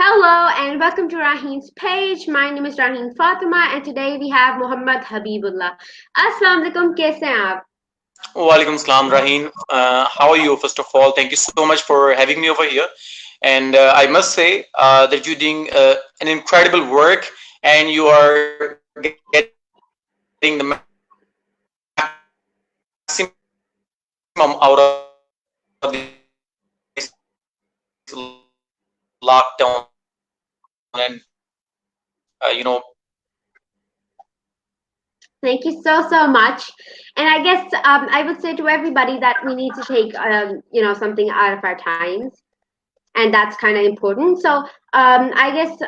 Hello and welcome to Raheen's page. My name is Raheen Fatima and today we have Muhammad Habibullah. Assalamu alaikum, kaise hain aap? Walaikum salam, Raheen. How are you? First of all, thank you so much for having me over here. And I must say that you're doing an incredible work, and you are getting the maximum out of this lockdown and Thank you so much. And I guess I would say to everybody that we need to take something out of our times, and that's kind of important. So I guess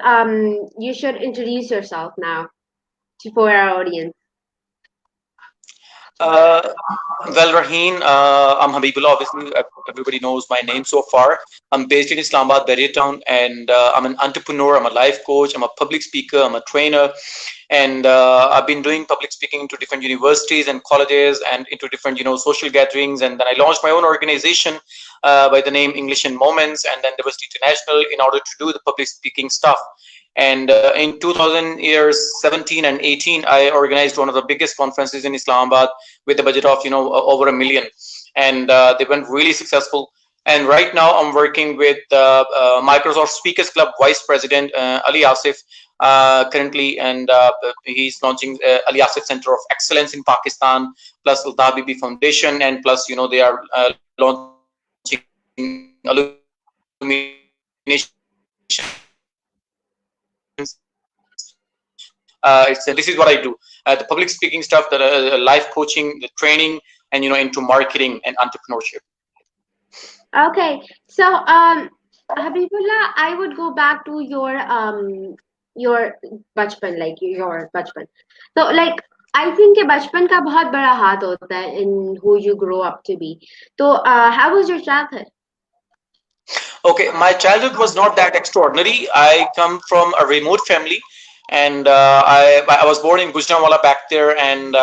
you should introduce yourself now for our audience. Uh, well, Raheen, I'm Habibullah. Obviously, everybody knows my name so far. I'm based in Islamabad, Darya Town, and I'm an entrepreneur. I'm a life coach. I'm a public speaker. I'm a trainer, and I've been doing public speaking into different universities and colleges and into different, social gatherings. And then I launched my own organization by the name English in Moments, and then Diversity International in order to do the public speaking stuff. And in 2017 and 18, I organized one of the biggest conferences in Islamabad with a budget of over 1 million, and they went really successful. And right now, I'm working with Microsoft Speakers Club Vice President Ali Asif currently, and he's launching Ali Asif Center of Excellence in Pakistan, plus Al Tabibi Foundation, and plus they are launching illumination this is what I do: the public speaking stuff, the life coaching, the training, and into marketing and entrepreneurship. Okay, so Habibullah, I would go back to your bachpan, like your bachpan. So like I think कि बचपन का बहुत बड़ा हाथ होता है in who you grow up to be. So how was your childhood? Okay, my childhood was not that extraordinary. I come from a remote family, and I was born in Gujranwala back there, and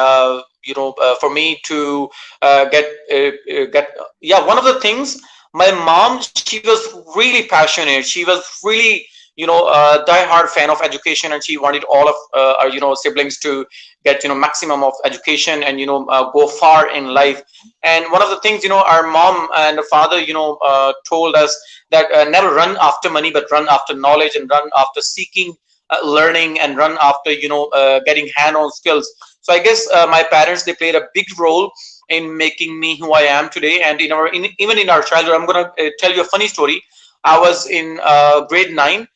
for me to get yeah, one of the things, my mom, she was really passionate. She was really die-hard fan of education, and she wanted all of our siblings to get maximum of education and go far in life. And one of the things our mom and father told us that never run after money, but run after knowledge, and run after seeking learning, and run after getting hand-on skills. So I guess my parents, they played a big role in making me who I am today. And even in our childhood, I'm gonna tell you a funny story. I was in grade 9,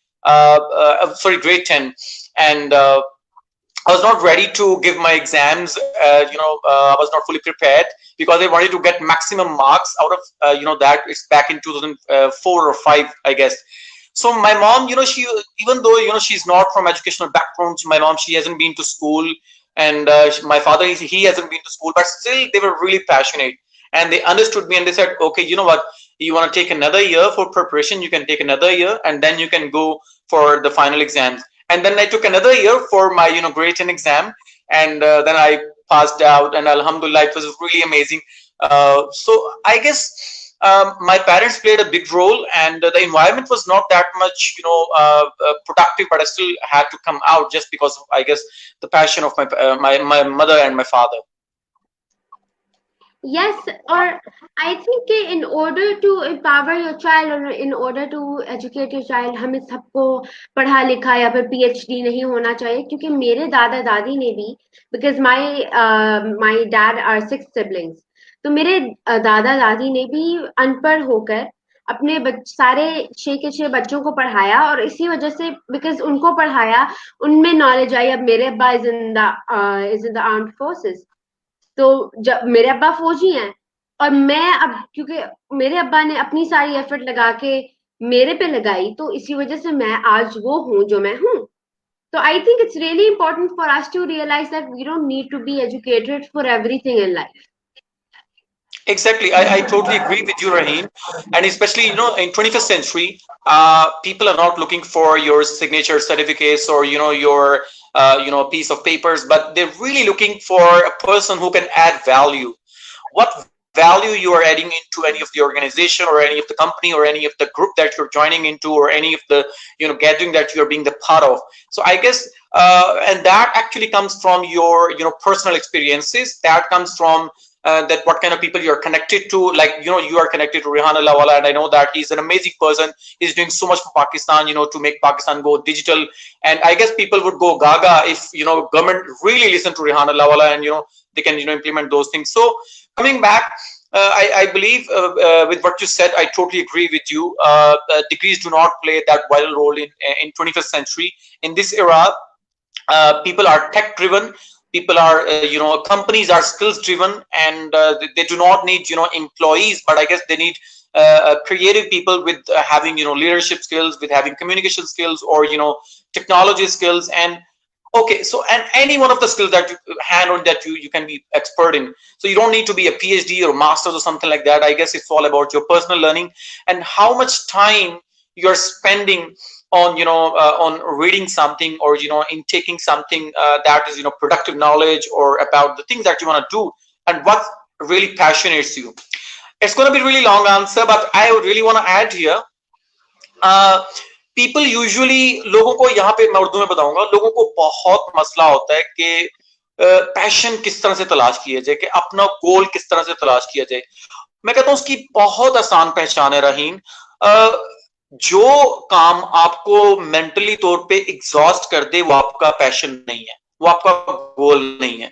sorry, grade 10, and I was not ready to give my exams. I was not fully prepared because they wanted to get maximum marks out of that. It's back in 2004 or 5, I guess. So my mom, she, even though she's not from educational background, my mom, she hasn't been to school, and my father, he hasn't been to school, but still they were really passionate, and they understood me, and they said, okay, you know what, you want to take another year for preparation, you can take another year, and then you can go for the final exams. And then I took another year for my grade 10 exam, and then I passed out, and alhamdulillah, it was really amazing. So I guess my parents played a big role, and the environment was not that much productive, but I still had to come out just because of, I guess, the passion of my mother and my father. Yes, or I think कि in order to empower your child or in order to educate your child, हमें सबको पढ़ा लिखा या फिर PhD नहीं होना चाहिए, क्योंकि मेरे दादा दादी ने भी, because my dad are 6 siblings, तो मेरे दादा दादी ने भी अनपढ़ होकर अपने सारे 6 के 6 बच्चों को पढ़ाया, और इसी वजह से बिकॉज उनको पढ़ाया, उनमें नॉलेज आई. अब मेरे अब्बा is in the armed forces, तो जब मेरे अब्बा फौजी हैं, और मैं अब क्योंकि मेरे अब्बा ने अपनी सारी एफर्ट लगा के मेरे पे लगाई, तो इसी वजह से मैं आज वो हूँ जो मैं हूँ. So I think it's really important for us to realize that we don't need to be educated for everything in life. Exactly, I totally agree with you, Raheen. And especially, in 21st century, people are not looking for your signature certificates or your piece of papers, but they're really looking for a person who can add value. What value you are adding into any of the organization or any of the company or any of the group that you're joining into or any of the gathering that you're being the part of. So I guess and that actually comes from your personal experiences. That comes from that what kind of people you're connected to. Like you are connected to Rehan Allahwala, and I know that he's an amazing person. He's doing so much for Pakistan, to make Pakistan go digital. And I guess people would go gaga if government really listen to Rehan Allahwala and they can implement those things. So coming back, I believe with what you said, I totally agree with you. Degrees do not play that vital role in 21st century. In this era, people are tech driven. People are companies are skills driven, and they do not need employees, but I guess they need creative people with having leadership skills, with having communication skills, or technology skills. And okay, so and any one of the skills that you hand on that you can be expert in. So you don't need to be a PhD or master's or something like that. I guess it's all about your personal learning and how much time you're spending on on reading something, or in taking something that is productive knowledge, or about the things that you want to do, and what really passionates you. It's going to be a really long answer, but I would really want to add here. People usually, लोगों को यहाँ पे मैं उर्दू में बताऊंगा, लोगों को बहुत मसला होता है कि पैशन किस तरह से तलाश किया जाए, कि अपना गोल किस तरह से तलाश किया जाए. मैं कहता हूँ उसकी बहुत आसान पहचान है रहीम. जो काम आपको मेंटली तौर पे एग्जॉस्ट कर दे वो आपका पैशन नहीं है, वो आपका गोल नहीं है.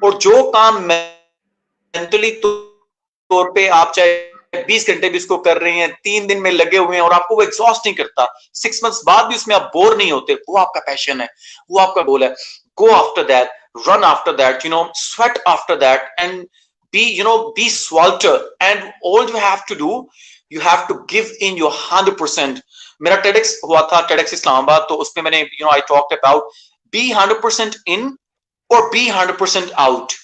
और जो काम मेंटली तौर पे आप चाहे 20 घंटे भी इसको कर रहे हैं, 3 दिन में लगे हुए हैं और आपको वो एग्जॉस्ट नहीं करता, 6 मंथ्स बाद भी उसमें आप बोर नहीं होते, वो आपका पैशन है, वो आपका गोल है. Go after that, run after that, sweat after that, and be swelter. And all you have to do, you have to give in your 100%. मेरा TEDx हुआ था, TEDx इस्लामाबाद, तो उसमें मैंने I talked about be 100% in or be 100% out.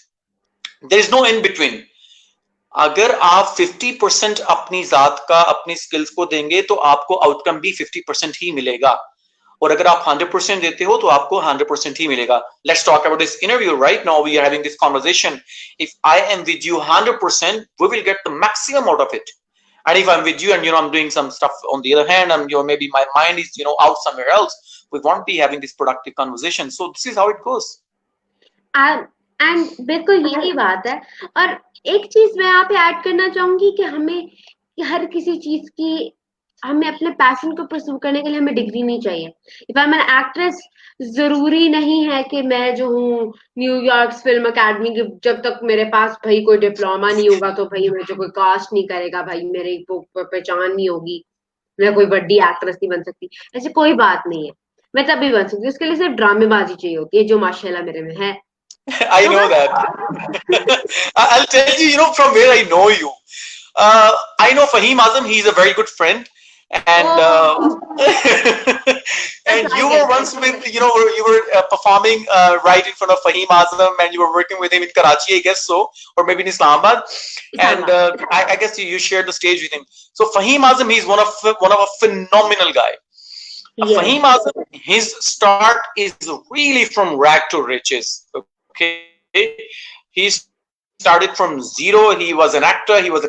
There is no in between. अगर आप 50% अपनी जात का, अपनी स्किल्स को देंगे तो आपको आउटकम भी 50% ही मिलेगा, और अगर आप 100% देते हो तो आपको 100% ही मिलेगा. Let's talk about this interview right now. We are having this conversation. If I am with you 100%, we will get the maximum out of it. And if I'm with you and I'm doing some stuff on the other hand, and maybe my mind is out somewhere else, we won't be having this productive conversation. So this is how it goes. And बिल्कुल यही बात है. और एक चीज मैं यहाँ पे ऐड करना चाहूंगी कि हमें हर किसी चीज की, हमें अपने पैशन को परस्यू करने के लिए हमें डिग्री नहीं चाहिए. If I am an actress, जरूरी नहीं है कि मैं जो हूँ न्यूयॉर्क फिल्म अकेडमी की, जब तक मेरे पास भाई कोई डिप्लोमा नहीं होगा तो भाई मुझे कोई कास्ट नहीं करेगा, भाई मेरी पहचान नहीं होगी, मैं कोई बड़ी एक्ट्रेस नहीं बन सकती. ऐसी कोई बात नहीं है, मैं तभी बन सकती हूँ. उसके लिए सिर्फ ड्रामेबाजी चाहिए होती है, जो माशाल्लाह मेरे में है. I know that. I'll tell you, from where I know you. I know Fahim Azam. He's a very good friend, and and you were once with, you were performing right in front of Fahim Azam, and you were working with him in Karachi, I guess so, or maybe in Islamabad. And I guess you shared the stage with him. So Fahim Azam, he's one of a phenomenal guy. Yes. Fahim Azam, his start is really from rag to riches. Okay, he started from zero. He was an actor. He was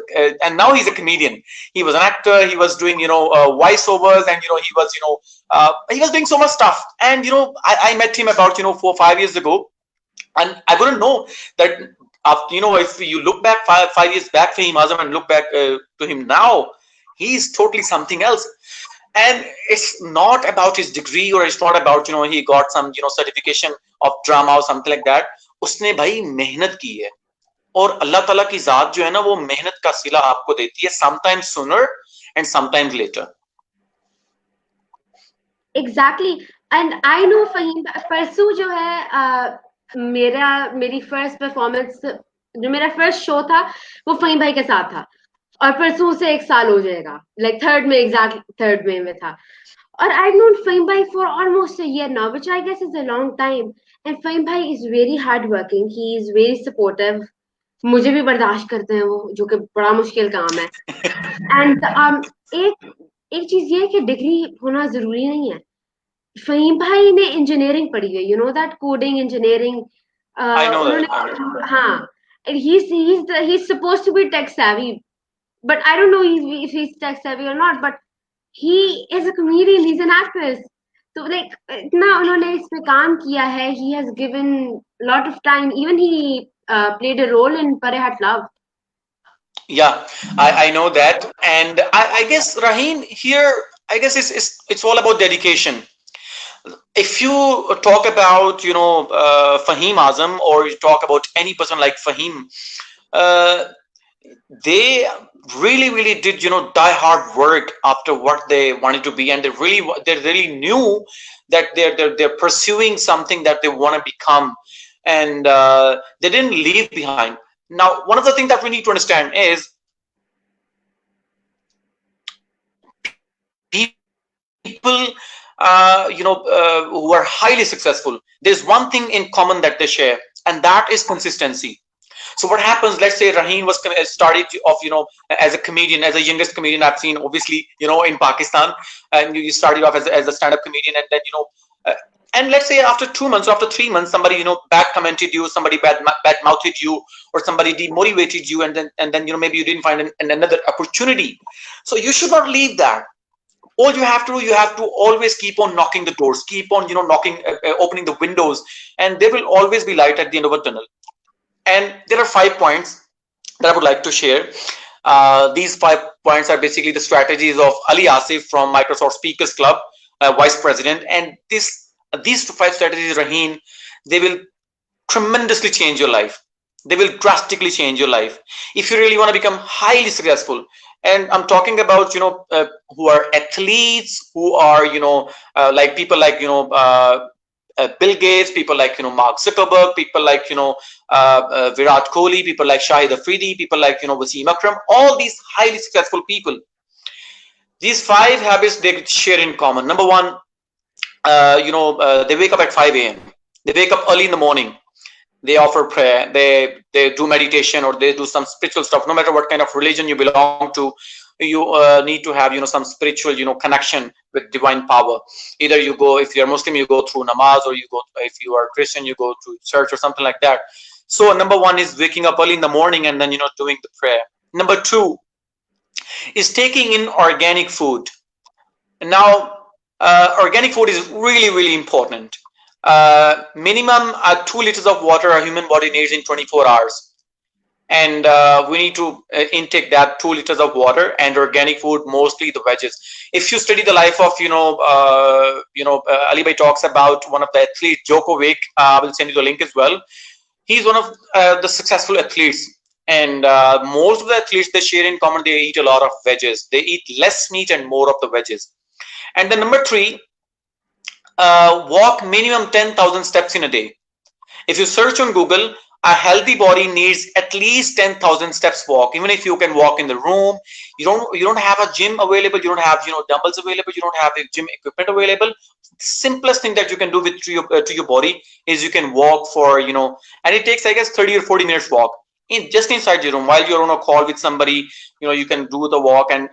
and now he's a comedian. He was an actor. He was doing voiceovers, and he was doing so much stuff. And I met him about 4 or 5 years ago, and I wouldn't know that. If you look back 5 years back for Fahim Azam and look back to him now, he's totally something else. And it's not about his degree, or it's not about he got some certification of drama or something like that. उसने भाई मेहनत की है, और अल्लाह ताला की जात जो है ना, वो मेहनत का सिला आपको देती है, sometimes sooner and sometimes later. Exactly. And I know Fahim, परसों जो है मेरी फर्स्ट परफॉर्मेंस, जो मेरा फर्स्ट शो था वो फहीम भाई के साथ था, और परसों से 1 साल हो जाएगा, लाइक थर्ड में था. और आई नोन Fahim भाई for almost a year now, which I guess is a long time. And Fahim भाई is very hard working, he is very supportive. मुझे भी बर्दाश्त करते हैं वो, जो कि बड़ा मुश्किल काम है. एंड एक चीज ये है कि डिग्री होना जरूरी नहीं है. Fahim भाई ने इंजीनियरिंग पढ़ी है, दैट कोडिंग इंजीनियरिंग. हाँ, he's supposed to be tech savvy, but I don't know if he's tech savvy or not. But he is a comedian. He's an actress. So like इतना उन्होंने इस पे काम किया है. He has given lot of time. Even he played a role in Pare Hat Love. Yeah, I know that, and I guess Raheen here, I guess it's all about dedication. If you talk about Fahim Azam, or you talk about any person like Fahim, uh, they really did die hard work after what they wanted to be, and they really knew that they're pursuing something that they want to become, and they didn't leave behind. Now, one of the things that we need to understand is people who are highly successful, there's one thing in common that they share, and that is consistency. So what happens, let's say Raheen was started off as a comedian, as a youngest comedian I've seen, obviously, in Pakistan, and you started off as a stand-up comedian, and then and let's say after 2 months or after 3 months, somebody bad commented you, somebody bad mouthed you, or somebody demotivated you, and then maybe you didn't find another opportunity. So you should not leave that. All you have to do, you have to always keep on knocking the doors, keep on knocking, opening the windows, and there will always be light at the end of a tunnel. And there are 5 points that I would like to share. These 5 points are basically the strategies of Ali Asif from Microsoft Speakers Club, vice president. And these 5 strategies, Raheen, they will tremendously change your life. They will drastically change your life if you really want to become highly successful. And I'm talking about who are athletes, who are like people like Bill Gates, people like Mark Zuckerberg, people like Virat Kohli, people like Shahid Afridi, people like Wasim Akram. All these highly successful people, these 5 habits they share in common. Number one, they wake up at 5 a.m. They wake up early in the morning. They offer prayer, they do meditation, or they do some spiritual stuff. No matter what kind of religion you belong to, you need to have some spiritual connection with divine power. Either you go, if you're Muslim, you go through namaz, or you go, if you are Christian, you go to church or something like that. So number one is waking up early in the morning, and then doing the prayer. Number two is taking in organic food. Now organic food is really important. Minimum 2 liters of water a human body needs in 24 hours, and we need to intake that 2 liters of water, and organic food, mostly the veggies. If you study the life of Ali Bhai talks about one of the athletes, Djokovic. I will send you the link as well. He's one of the successful athletes, and most of the athletes, they share in common, they eat a lot of veggies. They eat less meat and more of the veggies. And then number three, walk minimum 10,000 steps in a day. If you search on Google, a healthy body needs at least 10,000 steps walk. Even if you can walk in the room, you don't have a gym available, you don't have dumbbells available, you don't have a gym equipment available. Simplest thing that you can do to your body is you can walk for and it takes, I guess, 30 or 40 minutes walk just inside your room while you're on a call with somebody. You can do the walk, and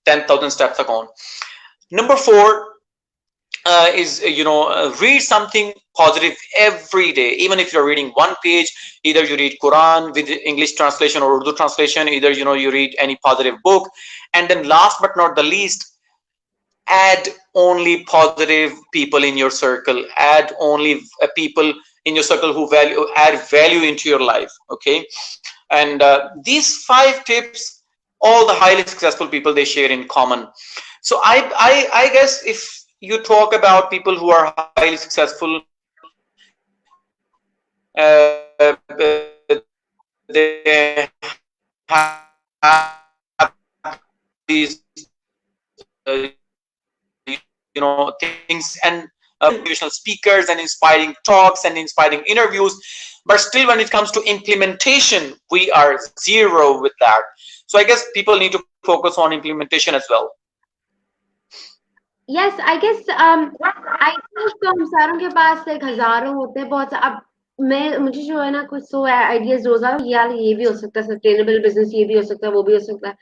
10,000 steps are gone. Number four is read something positive every day. Even if you're reading one page, either you read Quran with English translation or Urdu translation, either you read any positive book. And then last but not the least, add only positive people in your circle. Add only people in your circle who add value into your life. Okay, and these 5 tips, all the highly successful people, they share in common. So I guess if you talk about people who are highly successful, they have these things, and motivational speakers, and inspiring talks, and inspiring interviews, but still when it comes to implementation, we are zero with that. So I guess people need to focus on implementation as well. Yes, I guess I think तो हम सारों के पास एक हजारों होते हैं बहुत. अब मुझे जो है ना कुछ 100 आइडियाज रोज यार ये भी हो सकता है, सस्टेनेबल बिजनेस ये भी हो सकता है, वो भी हो सकता है.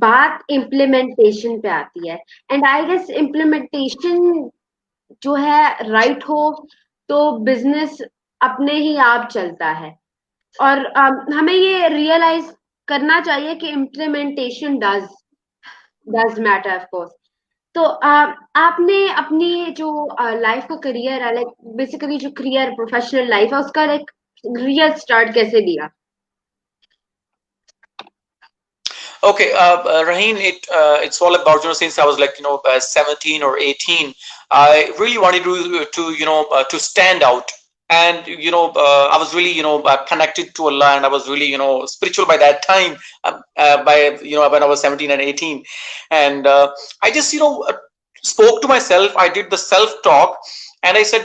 बात इम्प्लीमेंटेशन पे आती है, एंड आई गेस इम्प्लीमेंटेशन जो है राइट हो तो बिजनेस अपने ही आप चलता है. और हमें ये रियलाइज करना चाहिए कि implementation does matter of course. तो आपने अपनी जो लाइफ का करियर है, लाइक बेसिकली जो करियर प्रोफेशनल लाइफ है, उसका लाइक रियल स्टार्ट कैसे दिया? Okay, Raheen, it's all about, since I was like 17 or 18, I really wanted to stand out. And I was really connected to Allah, and I was really spiritual by that time, by when I was 17 and 18. And I just spoke to myself. I did the self talk, and I said,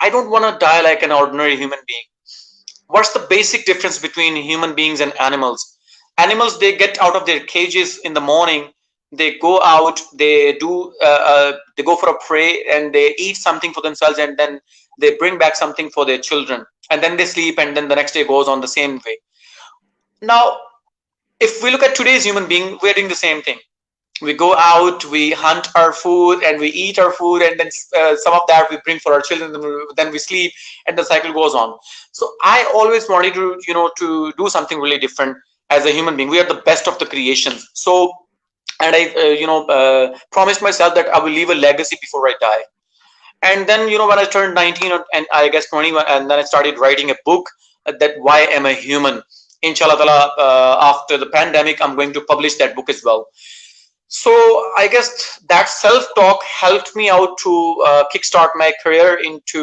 I don't want to die like an ordinary human being. What's the basic difference between human beings and animals? Animals, they get out of their cages in the morning, they go out, they go for a prey, and they eat something for themselves, and then they bring back something for their children, and then they sleep, and then the next day goes on the same way. Now, if we look at today's human being, we're doing the same thing. We go out, we hunt our food, and we eat our food, and then some of that we bring for our children, then we sleep, and the cycle goes on. So I always wanted to to do something really different. As a human being, we are the best of the creations. So, and I promised myself that I will leave a legacy before I die. And then when I turned 19 and I guess 21, and then I started writing a book, that why am I human. Inshallah ta'ala, after the pandemic, I'm going to publish that book as well. So I guess that self-talk helped me out to kickstart my career into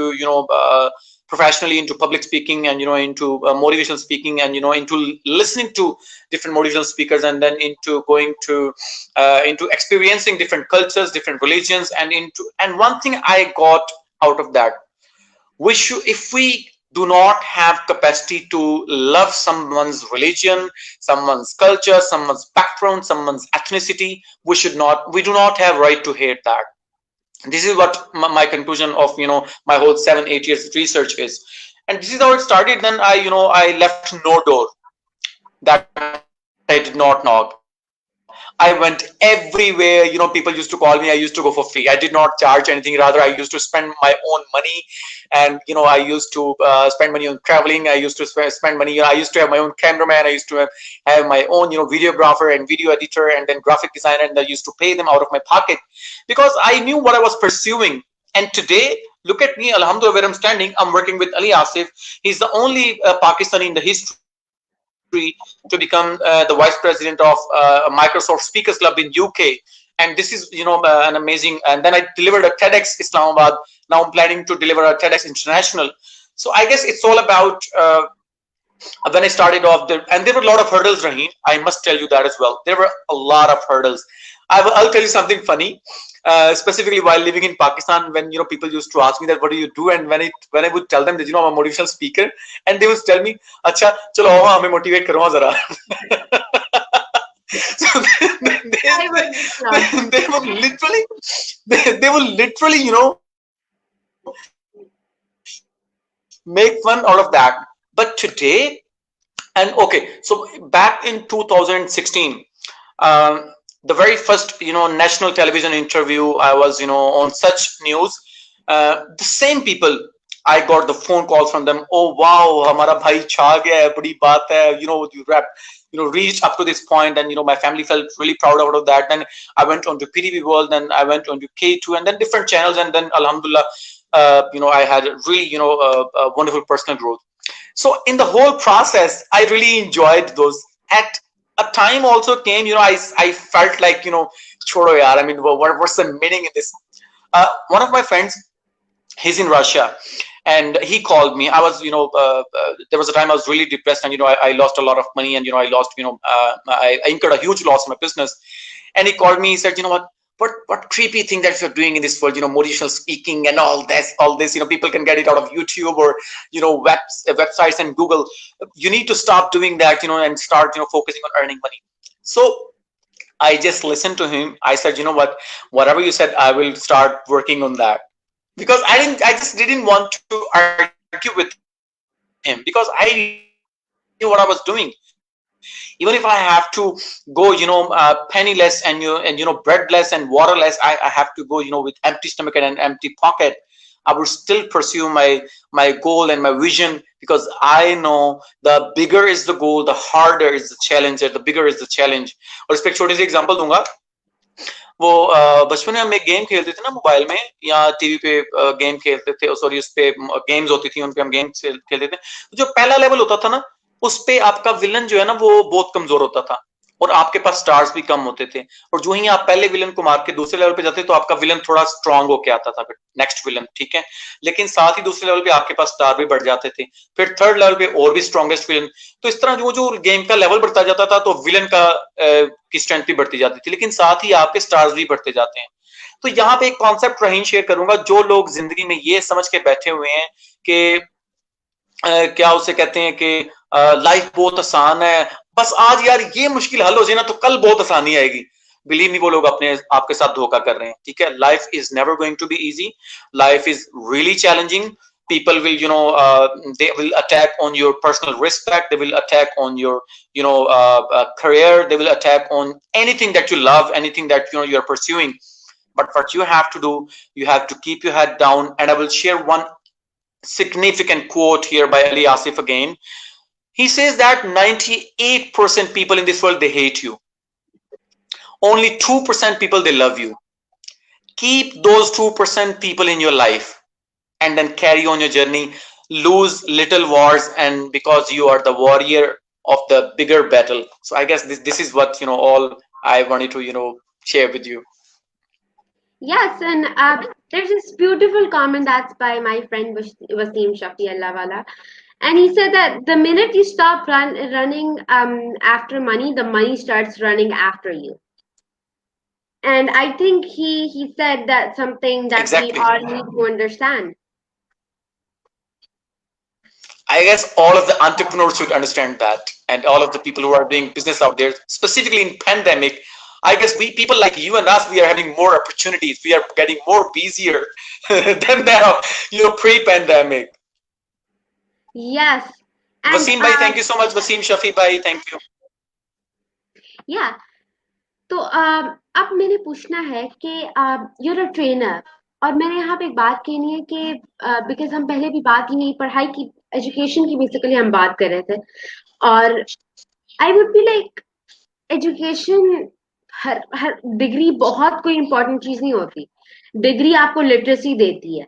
professionally into public speaking, and into motivational speaking, and into listening to different motivational speakers, and then into going to into experiencing different cultures, different religions, and one thing I got out of that, if we do not have capacity to love someone's religion, someone's culture, someone's background, someone's ethnicity, we do not have right to hate that. This is what my conclusion of my whole 7-8 years of research is. And this is how it started. Then I left no door that I did not knock. I went everywhere. People used to call me, I used to go for free. I did not charge anything, rather I used to spend my own money. And I used to spend money on traveling. I used to spend money, I used to have my own cameraman. I used to have my own videographer and video editor, and then graphic designer, and I used to pay them out of my pocket, because I knew what I was pursuing. And today, look at me, alhamdulillah, where I'm standing. I'm working with Ali Asif. He's the only Pakistani in the history to become the vice president of Microsoft Speakers Club in UK. And this is an amazing. And then I delivered a TEDx Islamabad. Now I'm planning to deliver a TEDx International. So I guess it's all about when I started off there, and there were a lot of hurdles, Raheen. I must tell you that as well. There were a lot of hurdles. I'll tell you something funny. Specifically while living in Pakistan, when people used to ask me that what do you do, and when I would tell them that I'm a motivational speaker, and they would tell me, "Acha, chalo, hame motivate karo zara." So they would literally, they will literally, make fun out of that. But today, and okay, so back in 2016, the very first national television interview, I was on Such News. The same people, I got the phone calls from them. Oh wow, hamara bhai cha gaya hai, badi baat hai. You rap, reached up to this point, and my family felt really proud out of that. Then I went on to PTV World, then I went on to K2, and then different channels, and then alhamdulillah, I had really a wonderful personal growth. So in the whole process, I really enjoyed those. At a time also came, I felt like, chodo yaar, I mean, what's the meaning in this? One of my friends, he's in Russia, and he called me. I was, there was a time I was really depressed, and, I lost a lot of money, and, I lost, I incurred a huge loss in my business. And he called me, he said, what creepy thing that you're doing in this world, motivational speaking and all this, people can get it out of YouTube or, websites and Google. You need to stop doing that, and start, focusing on earning money. So I just listened to him. I said, whatever you said, I will start working on that, because I just didn't want to argue with him, because I knew what I was doing. Even if I have to go, penniless and breadless and waterless, I have to go, with empty stomach and an empty pocket. I would still pursue my goal and my vision, because I know the bigger is the goal, the harder is the challenge, the bigger is the challenge. और इस पे एक छोटी सी example दूंगा। वो बचपन में हम एक गेम खेलते थे ना मोबाइल में या टीवी पे, गेम खेलते थे, सॉरी उस पे गेम्स होती थी, उन पे हम गेम खेलते थे। जो पहला लेवल होता था ना, उस पे आपका विलन जो है ना वो बहुत कमजोर होता था और आपके पास स्टार्स भी कम होते थे, और जो ही आप पहले विलन को मार के दूसरे लेवल पे जाते तो आपका विलन थोड़ा स्ट्रांग होके आता था, फिर नेक्स्ट विलन, ठीक है। लेकिन साथ ही दूसरे लेवल पे आपके पास स्टार भी बढ़ जाते थे, फिर थर्ड लेवल पे और भी स्ट्रॉन्गेस्ट विलन। तो इस तरह जो जो गेम का लेवल बढ़ता जाता था तो विलन का की स्ट्रेंथ भी बढ़ती जाती थी, लेकिन साथ ही आपके स्टार्स भी बढ़ते जाते हैं। तो यहाँ पे एक कॉन्सेप्ट रहीन शेयर करूंगा, जो लोग जिंदगी में ये समझ के बैठे हुए हैं कि क्या उसे कहते हैं कि लाइफ बहुत आसान है, बस आज यार ये मुश्किल हल हो जाए ना तो कल बहुत आसानी आएगी, बिलीव मी वो लोग अपने आपके साथ धोखा कर रहे हैं, ठीक है। Life is never going to be easy, life is really challenging. People will, they will attack on your personal respect, they will attack on your, career, they will attack on anything that you love, anything that you're pursuing. But what you have to do, you have to keep your head down. And I will share one significant quote here by Ali Asif again. He says that 98% people in this world, they hate you. Only 2% people, they love you. Keep those 2% people in your life and then carry on your journey. Lose little wars, and because you are the warrior of the bigger battle. So I guess this is what all I wanted to share with you. Yes, and there's this beautiful comment that's by my friend Wasim Shafi Allahwala, and he said that the minute you stop running after money, the money starts running after you. And I think he said that something that Exactly. we all need to understand. I guess all of the entrepreneurs should understand that, and all of the people who are doing business out there, specifically in pandemic. I guess people like you and us, we are having more opportunities. We are getting more busier than now, pre-pandemic. Yes. And, Wasim bhai, thank you so much. Wasim Shafi bhai, thank you. Yeah. तो अब मैंने पूछना है कि you're a trainer, और मैंने यहाँ पे एक बात कहनी है कि बिकॉज हम पहले भी बात की नहीं, पढ़ाई की, एजुकेशन की बेसिकली हम बात कर रहे थे, और I would be like education, her degree बहुत कोई इम्पोर्टेंट चीज नहीं होती। डिग्री आपको लिटरेसी देती है,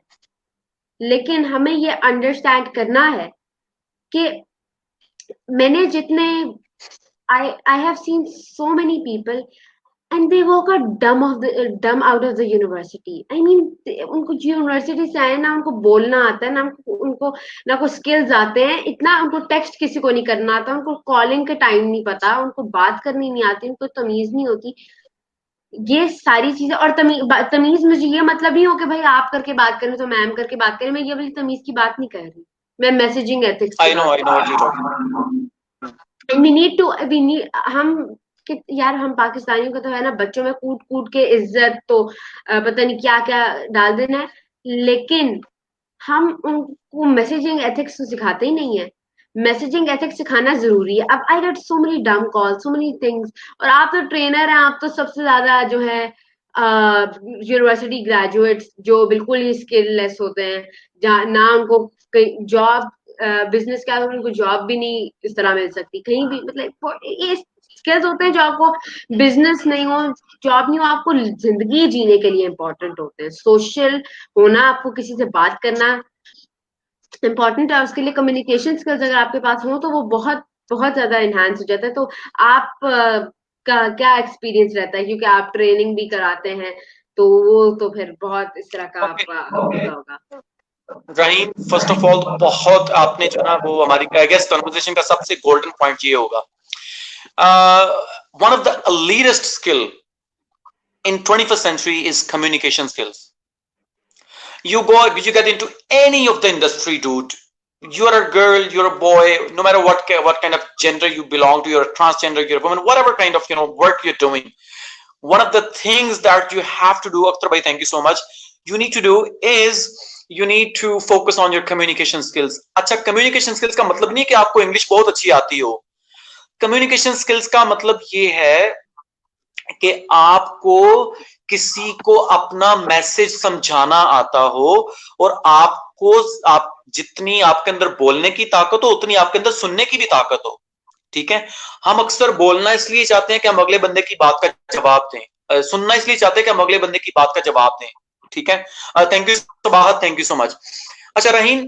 लेकिन हमें ये अंडरस्टैंड करना है कि मैंने जितने I have seen so many people and they walk out dumb out of the university. I mean, उनको यूनिवर्सिटी से आए ना, उनको बोलना आता है ना, ना को स्किल्स आते हैं, इतना उनको टेक्स्ट किसी को नहीं करना आता, उनको कॉलिंग के टाइम नहीं पता, उनको बात करनी नहीं आती, उनको तमीज नहीं होती, ये सारी चीजें। और तमीज मुझे ये मतलब नहीं हो कि भाई आप करके बात करें तो मैम करके बात करें, मैं ये वाली तमीज की बात नहीं कर रही, मैं मैसेजिंग एथिक्स की बात। यार हम पाकिस्तानियों का तो है ना, बच्चों में कूट कूट के इज्जत तो पता नहीं क्या क्या डाल देना है, लेकिन हम उनको मैसेजिंग एथिक्स तो सिखाते ही नहीं है। मैसेजिंग एथिक्स सिखाना जरूरी है। अब आई गेट सो मेनी डम कॉल, सो मेनी थिंग्स, और आप तो ट्रेनर हैं, आप तो सबसे ज्यादा जो है यूनिवर्सिटी ग्रेजुएट्स जो बिल्कुल ही स्किललेस होते हैं, जहाँ ना उनको जॉब, बिजनेस क्या, उनको जॉब भी नहीं इस तरह मिल सकती कहीं भी, मतलब ये स्किल्स होते हैं जो आपको बिजनेस नहीं हो, जॉब नहीं हो, आपको जिंदगी जीने के लिए इंपॉर्टेंट होते हैं। सोशल होना, आपको किसी से बात करना इंपॉर्टेंट है, उसके लिए कम्युनिकेशन स्किल्स अगर आपके पास हो तो वो बहुत बहुत ज्यादा एनहांस हो जाता है। तो आप का क्या एक्सपीरियंस रहता है, क्योंकि आप ट्रेनिंग भी कराते हैं, तो वो तो फिर बहुत इस तरह का आपका होगा। रहीम, फर्स्ट ऑफ ऑल बहुत आपने जो ना वो हमारी आई गेस कन्वर्सेशन का सबसे गोल्डन पॉइंट ये होगा, one of the elitist skill in 21st century is communication skills. You get into any of the industry, dude. You're a girl, you're a boy, no matter what kind of gender you belong to, you're a transgender, you're a woman, whatever kind of work you're doing. One of the things that you have to do, Akhtar bhai, thank you so much, you need to do is you need to focus on your communication skills. अच्छा, communication skills का मतलब नहीं कि आपको English बहुत अच्छी आती हो। communication skills का मतलब ये है कि आपको किसी को अपना मैसेज समझाना आता हो, और आप जितनी आपके अंदर बोलने की ताकत हो उतनी आपके अंदर सुनने की भी ताकत हो। ठीक है, हम अक्सर बोलना इसलिए चाहते हैं कि हम अगले बंदे की बात का जवाब दें, सुनना इसलिए चाहते हैं कि हम अगले बंदे की बात का जवाब दें। ठीक है, thank you Sabahat, thank you so much. अच्छा Rahim,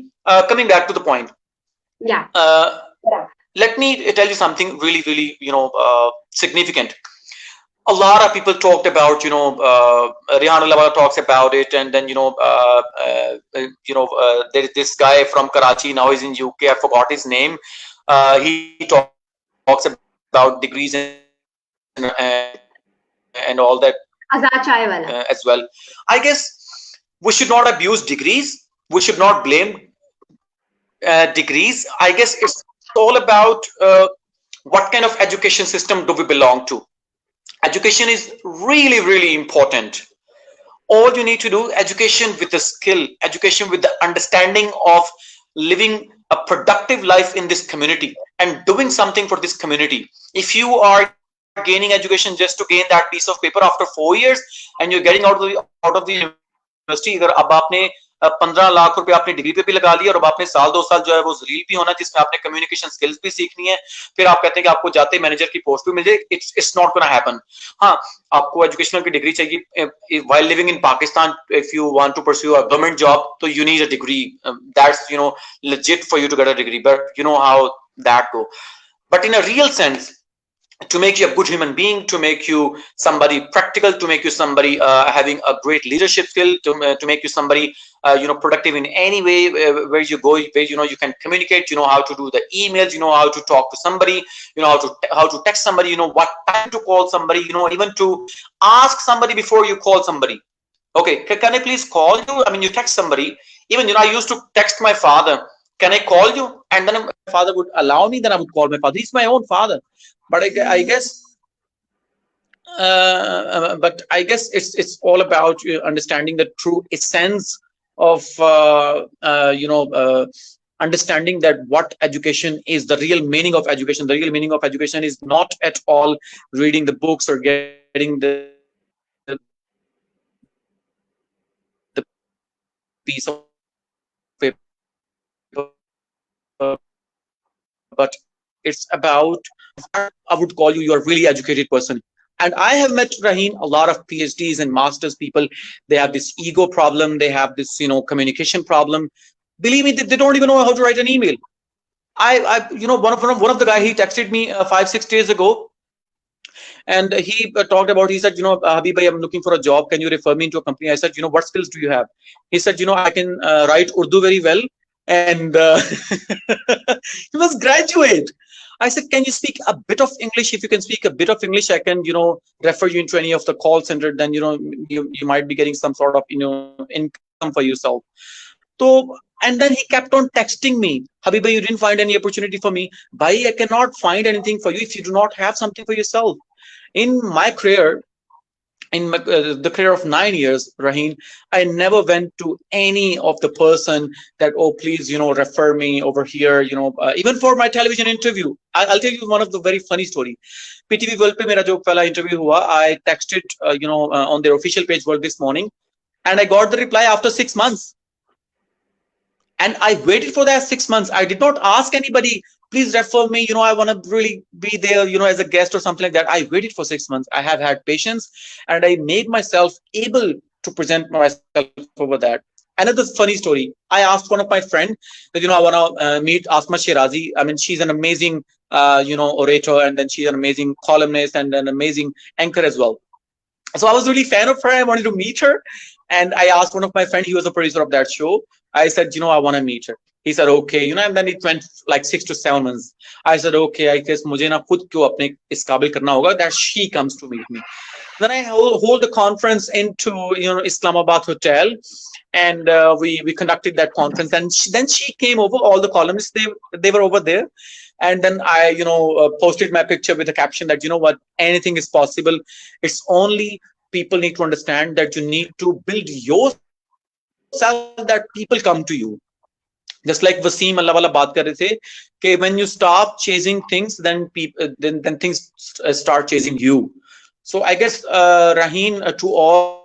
coming back to the point, let me tell you something really significant. A lot of people talked about, Rihan Lawala talks about it, and then there is this guy from Karachi, now he's in UK, I forgot his name. He talks about degrees and all that as well. I guess we should not abuse degrees, we should not blame degrees. I guess it's all about what kind of education system do we belong to. Education is really important. All you need to do, education with the skill, education with the understanding of living a productive life in this community and doing something for this community. If you are gaining education just to gain that piece of paper after 4 years and you're getting out of the university, अगर अब आपने 15 लाख रुपए आपने degree पे भी लगा लिया और अब आपने साल 2 साल जो है वो जरूरी भी होना जिसमें आपने कम्युनिकेशन स्किल्स भी सीखनी है, फिर आप कहते हैं कि आपको जाते मैनेजर की पोस्ट भी मिल जाए, इट्स नॉट गोना हैपन। हाँ, आपको एजुकेशनल की डिग्री चाहिए while living in Pakistan. If you want to pursue a government job तो you need a degree, that's legit for you to get a degree, but you know how that go. But in a real sense, to make you a good human being, to make you somebody practical, to make you somebody having a great leadership skill, to make you somebody productive in any way, where you go, where you can communicate, you know how to do the emails, you know how to talk to somebody, you know how to text somebody, you know what time to call somebody, you know even to ask somebody before you call somebody. Okay, can I please call you? I mean, you text somebody. Even I used to text my father, can I call you? And then my father would allow me, then I would call my father. He's my own father. But I guess it's all about understanding the true essence of understanding that what education is, the real meaning of education. The real meaning of education is not at all reading the books or getting the piece of paper, but it's about, I would call you a really educated person. And I have met, Raheen, a lot of PhDs and masters people. They have this ego problem, they have this communication problem. Believe me, they don't even know how to write an email. One of the guy, he texted me 5-6 days ago, and he talked about, he said, Habib bhai, I'm looking for a job, can you refer me into a company? I said, what skills do you have? He said, I can write Urdu very well, and he was graduate. I said, can you speak a bit of English? If you can speak a bit of English, I can refer you into any of the call center, then you might be getting some sort of income for yourself. So, and then he kept on texting me, Habib, you didn't find any opportunity for me. Bhai, I cannot find anything for you if you do not have something for yourself. In my career, the career of 9 years, Raheen, I never went to any of the person that, oh, please, refer me over here, even for my television interview. I'll tell you one of the very funny story. PTV World pe mera jo pehla interview hua, I texted, on their official page World this morning, and I got the reply after 6 months. And I waited for that 6 months. I did not ask anybody, please refer me, I want to really be there, as a guest or something like that. I waited for 6 months. I have had patience, and I made myself able to present myself over that. Another funny story. I asked one of my friends that, I want to meet Asma Shirazi. I mean, she's an amazing, orator, and then she's an amazing columnist and an amazing anchor as well. So I was really a fan of her. I wanted to meet her. And I asked one of my friends, he was a producer of that show. I said, I want to meet her. He said, okay, and then it went like 6 to 7 months. I said, okay, I guess mujhe na khud kyo apne is kabil karna hoga that she comes to meet me. Then I hold a conference into, Islamabad hotel, and we conducted that conference. And then she came over, all the columnists, they were over there. And then I, posted my picture with a caption that, what, anything is possible. It's only people need to understand that you need to build yourself that people come to you. Just like Wasim Allah wala baat kar rahe the, okay, when you stop chasing things, then people, then things start chasing you. So I guess, Raheen, to all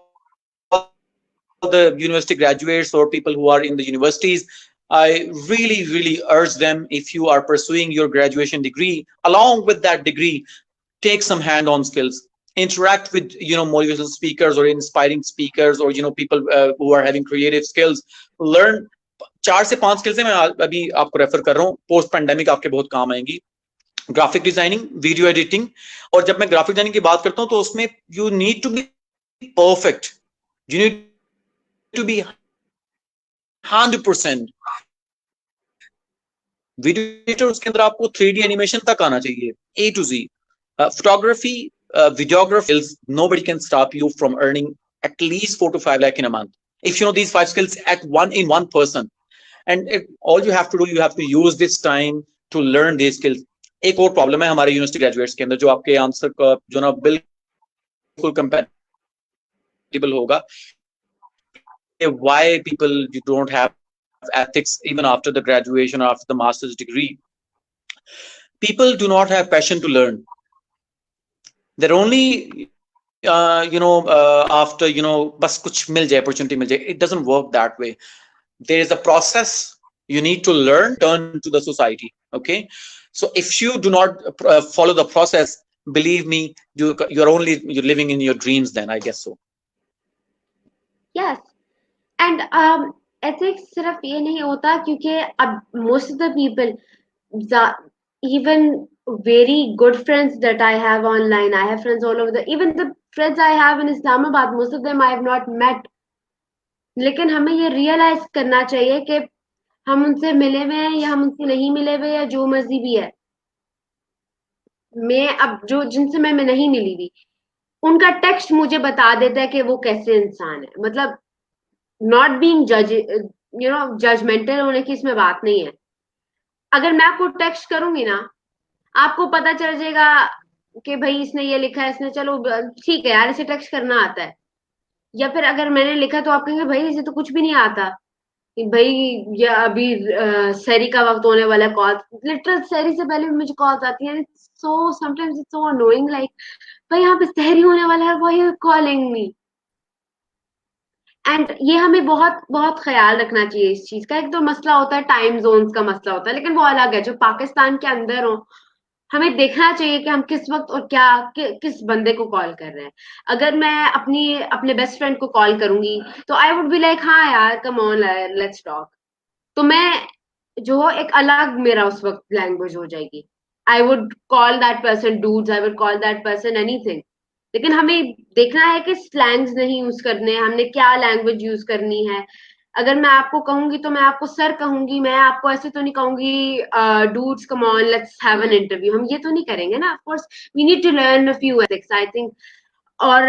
the university graduates or people who are in the universities, I really really urge them, if you are pursuing your graduation degree, along with that degree, take some hand-on skills, interact with motivational speakers or inspiring speakers, or people who are having creative skills. Learn 4 से 5 skills है, मैं अभी आपको refer कर रहा हूँ, post pandemic आपके बहुत काम आएंगी. Graphic designing, video editing. और जब मैं ग्राफिक डिजाइनिंग की बात करता हूँ तो उसमें you need to be perfect, you need to be 100%. Video editor, उसके अंदर आपको 3D एनिमेशन तक आना चाहिए, A to Z. Photography, videography skills, nobody can stop you from earning at least 4 to 5 lakh in a month if you know these 5 skills at one person. And all you have to do, you have to use this time to learn these skills. एक और problem है हमारे university graduates के अंदर, जो आपके answer का जो ना बिल्कुल कंपैटिबल होगा, why people you don't have ethics even after the graduation or after the master's degree. People do not have passion to learn. They're only after बस कुछ मिल जाए, opportunity मिल जाए. It doesn't work that way. There is a process you need to learn, turn to the society. Okay, so if you do not follow the process, believe me, you're living in your dreams then, I guess so. Yes, and ethics सिर्फ ये नहीं होता, क्योंकि अब most of the people, even very good friends that I have online, I have friends all over even the friends I have in Islamabad, most of them I have not met. लेकिन हमें ये realise करना चाहिए कि हम उनसे मिले हुए हैं या हम उनसे नहीं मिले हुए, या जो मर्जी भी है. मैं अब जो जिनसे मैं नहीं मिली हुई, उनका टेक्स्ट मुझे बता देता है कि वो कैसे इंसान है. मतलब नॉट बीइंग जजमेंटल होने की इसमें बात नहीं है. अगर मैं आपको टेक्स्ट करूंगी ना, आपको पता चल जाएगा कि भाई इसने ये लिखा है, इसने, चलो ठीक है यार, इसे टेक्स्ट करना आता है. या फिर अगर मैंने लिखा तो आप कहेंगे भाई इसे तो कुछ भी नहीं आता, भाई ये अभी सैरी का वक्त होने वाला है, कॉल, लिटरल सैरी से पहले भी मुझे कॉल्स आती हैं. So sometimes it's so annoying, like भाई यहाँ पे सहरी होने वाला है, why you calling me. And ये हमें बहुत बहुत ख्याल रखना चाहिए इस चीज का. एक तो मसला होता है टाइम जोन्स का मसला होता है, लेकिन वो अलग है. जो पाकिस्तान के अंदर हो, हमें देखना चाहिए कि हम किस वक्त और क्या किस बंदे को कॉल कर रहे हैं. अगर मैं अपने बेस्ट फ्रेंड को कॉल करूंगी तो आई वुड बी लाइक, हाँ यार कम ऑन लेट्स टॉक. तो मैं जो एक अलग मेरा उस वक्त लैंग्वेज हो जाएगी. I would call that person dudes, I would call that person anything. लेकिन हमें देखना है कि स्लैंग्स नहीं यूज करने, हमने क्या लैंग्वेज यूज करनी है. अगर मैं आपको कहूंगी तो मैं आपको सर कहूंगी, मैं आपको ऐसे तो नहीं कहूंगी dudes come on let's have an interview. हम ये तो नहीं करेंगे ना. Of course we need to learn a few ethics, I think. और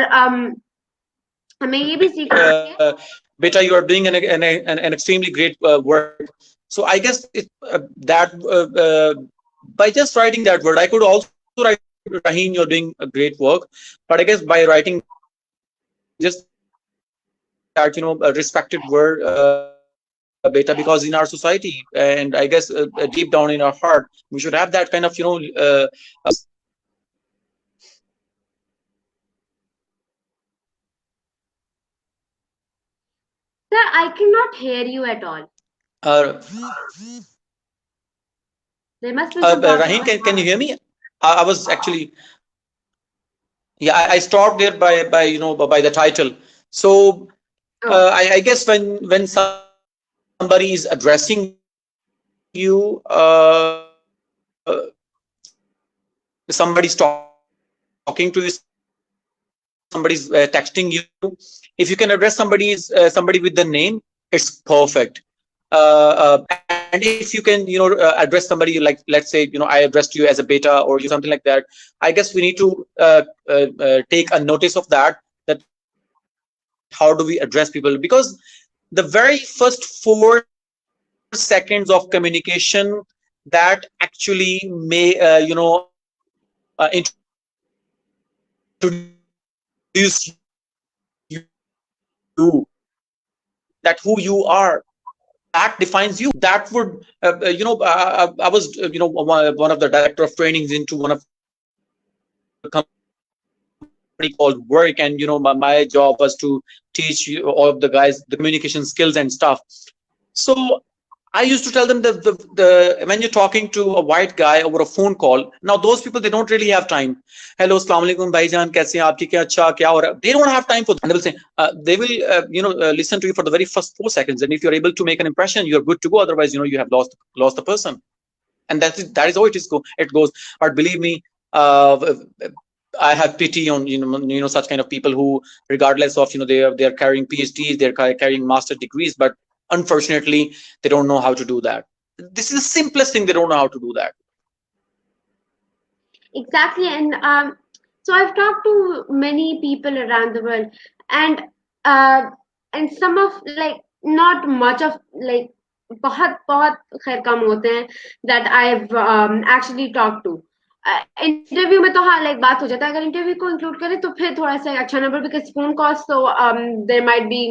हमें ये भी सीखना है. Beta, you are doing an extremely great work. So I guess that by just writing that word, I could also write, Raheen, you're doing a great work. But I guess by writing just that, a respected word, Beta, because in our society, and I guess deep down in our heart, we should have that kind of, Sir, I cannot hear you at all. There must be some Raheen, can you hear me? I was actually, yeah, I stopped there by by the title. So I guess when somebody is addressing you, somebody's talking to you, somebody's texting you, if you can address somebody with the name, it's perfect. And if you can address somebody, like let's say I addressed you as a Beta or something like that, I guess we need to take a notice of that how do we address people, because the very first 4 seconds of communication that actually may introduce you, that who you are, that defines you. That would I was one of the director of trainings into one of the called work, and my job was to teach all of the guys the communication skills and stuff. So I used to tell them that when you're talking to a white guy over a phone call, now those people, they don't really have time. Hello, assalamu alaikum, bhaijan, kaise hain, aapki kya acha, kya ho raha? They don't have time for that. And they will say, they will listen to you for the very first 4 seconds, and if you're able to make an impression, you're good to go. Otherwise, you have lost the person, and that is how it goes. But believe me, I have pity on such kind of people who, regardless of they are carrying PhDs, they're carrying master degrees, but unfortunately they don't know how to do that. This is the simplest thing, they don't know how to do that. Exactly. And so I've talked to many people around the world, and some of, like, not much of, like, बहुत बहुत खैर कम होते हैं that I've actually talked to. Interview में तो हाँ, like बात हो जाता है. अगर इंटरव्यू को इंक्लूड करें तो फिर थोड़ा सा अच्छा नंबर, बिकॉज फोन कॉल्स तो there might be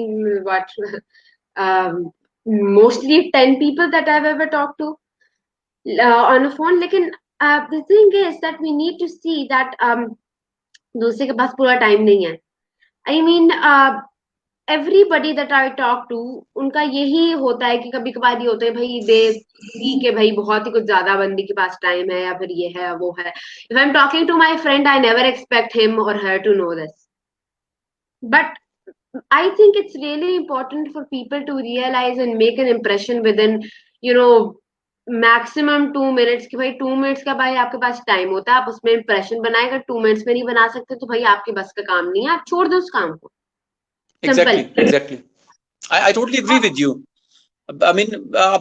what mostly 10 people that I've ever talked to on a phone. लेकिन the thing is that we need to see that दूसरे के पास पूरा टाइम नहीं है. I mean, everybody that I talk to, उनका यही होता है कि कभी कभार ये होता है भाई दे कि भाई बहुत ही कुछ ज्यादा बंदी के पास टाइम है, या फिर ये है वो है. If I'm talking to my friend, I never expect him or her to know this. But I think it's really important for people to realize and make an impression within, maximum 2 minutes. कि भाई 2 minutes का भाई आपके पास time होता है, आप उसमें impression बनाए. अगर 2 minutes में नहीं बना सकते तो भाई आपके बस का काम नहीं है, आप छोड़ दो उस काम को. Exactly. I totally agree with you. I mean,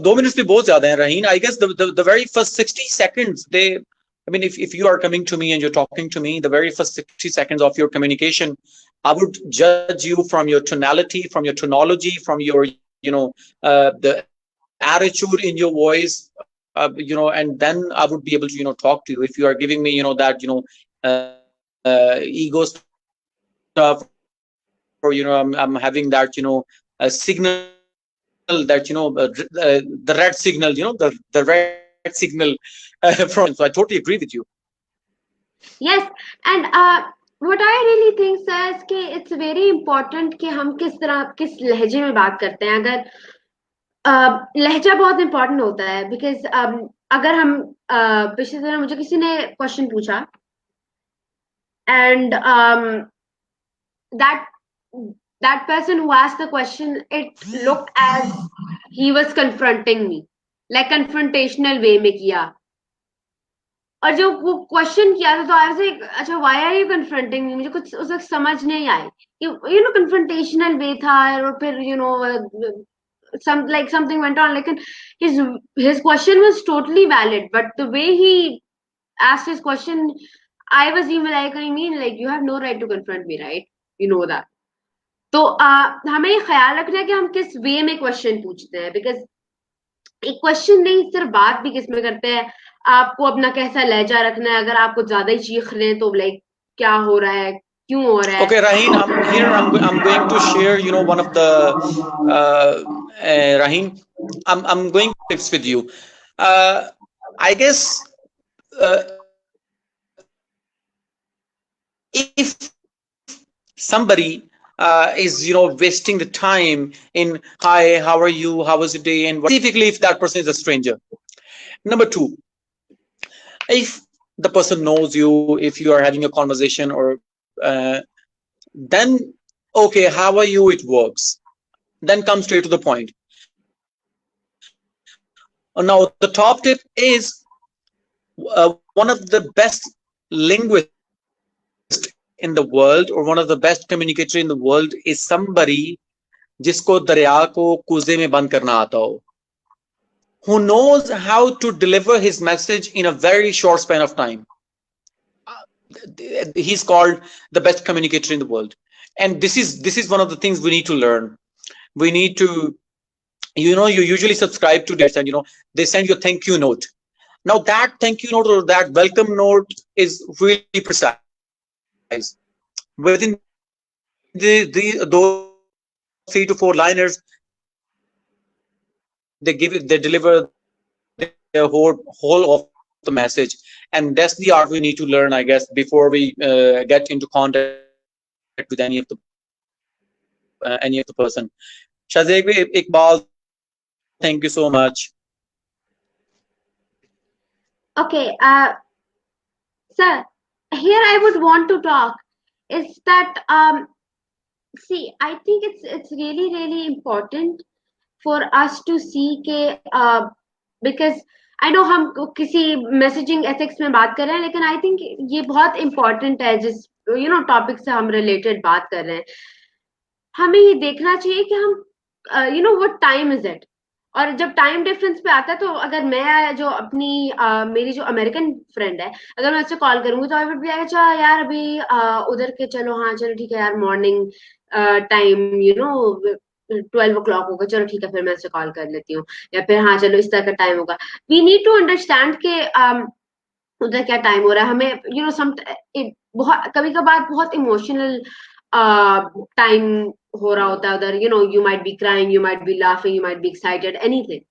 2 minutes भी बहुत ज़्यादा हैं, Raheen. I guess the very first 60 seconds, if you are coming to me and you're talking to me, the very first 60 seconds of your communication, I would judge you from your tonality, from your tonology, from your, the attitude in your voice, and then I would be able to, talk to you. If you are giving me, that, ego stuff, or, I'm having that, a signal that, the red signal, the red signal from. So I totally agree with you. Yes, and what I really think, sir, is कि it's very important कि हम किस लहजे में बात करते हैं. अगर लहजा बहुत important होता है, because अगर हम पिछले तरह मुझे किसी ने क्वेश्चन पूछा, and that person who asked the question, it looked as he was confronting me, like confrontational way में किया. और जो वो क्वेश्चन किया था तो आई वाज लाइक, अच्छा व्हाई आर यू कन्फ्रंटिंग मी. मुझे कुछ उस वक्त समझ नहीं आई. कन्फ्रंटेशनल वे था, और फिर something went on. Like his question was totally valid, but the way he asked his question, I was even like, I mean, like, you have no right to confront me, right? You know that. तो हमें ये ख्याल रखना है कि हम किस वे में क्वेश्चन पूछते हैं, बिकॉज एक क्वेश्चन नहीं, सिर्फ बात भी किस में करते हैं. आपको अपना कैसा लहजा रखना है. अगर आपको ज्यादा ही चीख रहे हैं तो लाइक क्या हो रहा है, क्यों हो रहा है. Okay, Raheen, I'm going to share, one of the Raheen, I'm going tips with you. I guess if somebody is wasting the time in hi, how are you, how was your day, and specifically if that person is a stranger. Number 2, if the person knows you, if you are having a conversation, or then okay, how are you, it works. Then come straight to the point. Now the top tip is one of the best linguists in the world, or one of the best communicator in the world, is somebody जिसको दरिया को कूजे में बंद करना आता हो, who knows how to deliver his message in a very short span of time. He's called the best communicator in the world. And this is one of the things we need to learn. We need to, you usually subscribe to this, and they send you a thank you note. Now that thank you note or that welcome note is really precise. Within those 3 to 4 liners, they deliver the whole of the message. And that's the art we need to learn, I guess, before we get into content with any of the person. Shazeg bhai, Iqbal, thank you so much. Okay, sir, here I would want to talk is that see, I think it's really really important for us to see के because I know हम किसी messaging ethics में बात कर रहे हैं लेकिन I think ये बहुत important है जिस topic से हम related बात कर रहे हैं हमें ये देखना चाहिए कि हम what time is it और जब टाइम डिफरेंस पे आता है तो अगर मैं जो अपनी मेरी जो अमेरिकन फ्रेंड है अगर मैं उससे कॉल करूंगी तो आई वुड बी अच्छा यार अभी उधर के चलो हाँ चलो ठीक है यार मॉर्निंग टाइम 12 o'clock होगा चलो ठीक है फिर मैं उससे कॉल कर लेती हूँ या फिर हाँ चलो इस तरह का टाइम होगा वी नीड टू अंडरस्टैंड के उधर क्या टाइम हो रहा है हमें सम बहुत कभी कभार बहुत इमोशनल टाइम हो रहा होता है उधर you might be crying you might be laughing you might be excited anything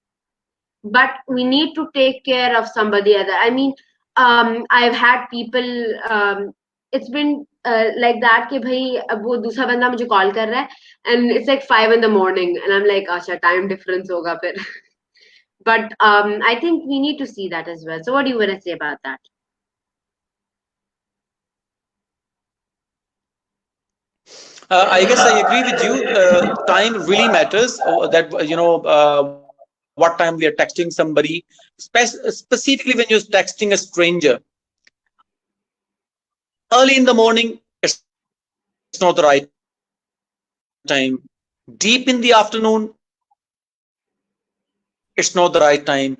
but we need to take care of somebody other I mean I've had people it's been like that कि भाई अब वो दूसरा बंदा मुझे call कर रहा है and it's like 5 in the morning and I'm like अच्छा टाइम डिफरेंस होगा फिर but I think we need to see that as well so what do you want to say about that I guess I agree with you. Time really matters. That what time we are texting somebody, specifically when you're texting a stranger. Early in the morning, it's not the right time. Deep in the afternoon, it's not the right time.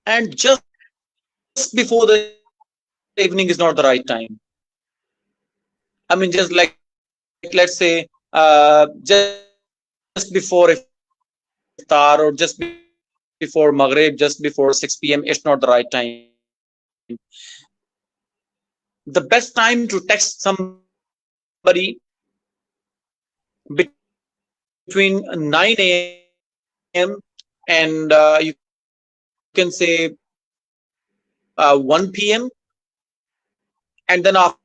And just before the evening is not the right time. I mean, just like let's say, just before iftar or just before Maghrib, just before 6 p.m. It's not the right time. The best time to text somebody between 9 a.m. and you can say 1 p.m. and then after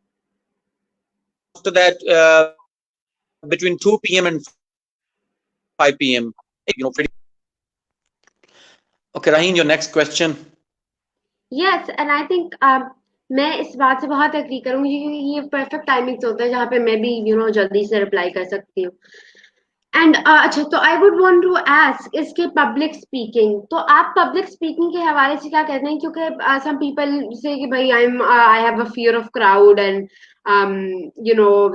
that between 2 p.m. and 5 p.m. Pretty. Okay, Raheen, your next question. Yes, and I think मैं इस बात से बहुत agree करूंगी क्योंकि ये perfect timings होता है जहाँ पे मैं भी जल्दी से रिप्लाई कर सकती हूँ एंड अच्छा तो I would want to ask इसके पब्लिक स्पीकिंग तो आप पब्लिक स्पीकिंग के हवाले से क्या कहते हैं क्योंकि सम पीपल से कि भाई I have a fear of crowd and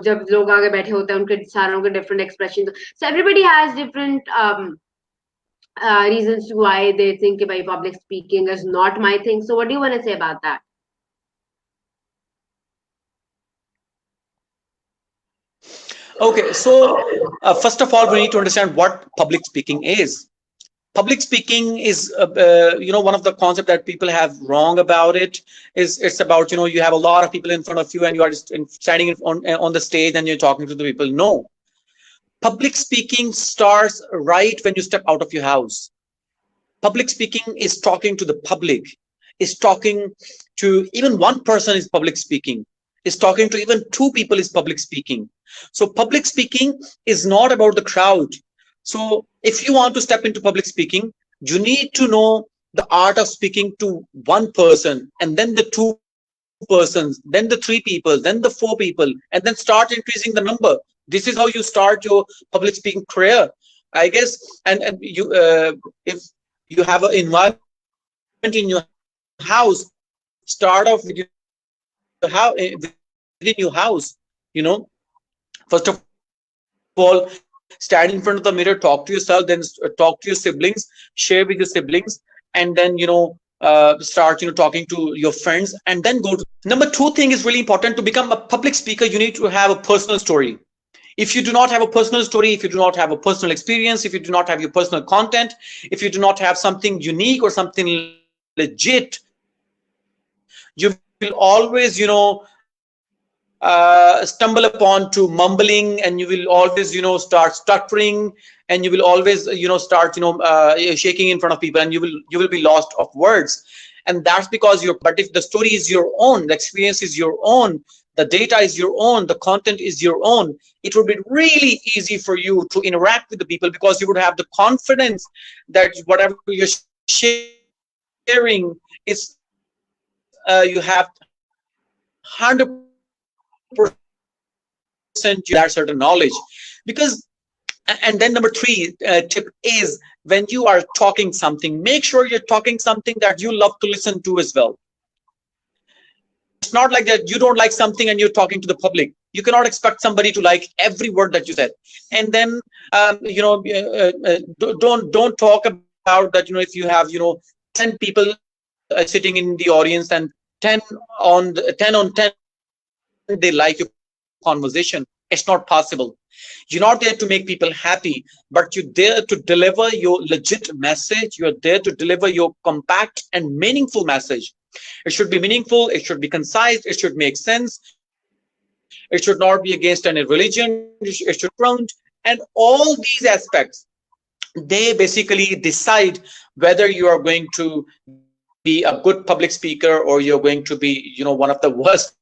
जब लोग आगे बैठे होते हैं उनके सारों के different expression so everybody has different reasons why they think about public speaking is not my thing. So what do you want to say about that? Okay, so first of all, we need to understand what public speaking is. Public speaking is, one of the concepts that people have wrong about it. Is it's about you have a lot of people in front of you and you are just standing on the stage and you're talking to the people. No, public speaking starts right when you step out of your house. Public speaking is talking to the public, is talking to even one person is public speaking, is talking to even two people is public speaking. So public speaking is not about the crowd. So if you want to step into public speaking, you need to know the art of speaking to one person and then the two persons, then the three people, then the four people, and then start increasing the number. This is how you start your public speaking career, I guess. And you, if you have an environment in your house, start off with your house, within your house. First of all, stand in front of the mirror, talk to yourself, then talk to your siblings, share with your siblings, and then start talking to your friends, and then go to number two thing is really important. To become a public speaker, you need to have a personal story. If you do not have a personal story, if you do not have a personal experience, if you do not have your personal content, if you do not have something unique or something legit, you will always stumble upon to mumbling, and you will always start stuttering, and you will always start shaking in front of people, and you will be lost of words. And that's because but if the story is your own, the experience is your own, the data is your own, the content is your own, it would be really easy for you to interact with the people, because you would have the confidence that whatever you're sharing is you have 100% that certain knowledge. Because and then number three tip is, when you are talking something, make sure you're talking something that you love to listen to as well. It's not like that you don't like something and you're talking to the public. You cannot expect somebody to like every word that you said. And then don't talk about that. If you have 10 people sitting in the audience, and 10 on 10 they like your conversation, it's not possible. You're not there to make people happy, but you're there to deliver your legit message. You're there to deliver your compact and meaningful message. It should be meaningful, it should be concise, it should make sense, it should not be against any religion, it should ground. And all these aspects, they basically decide whether you are going to be a good public speaker, or you're going to be one of the worst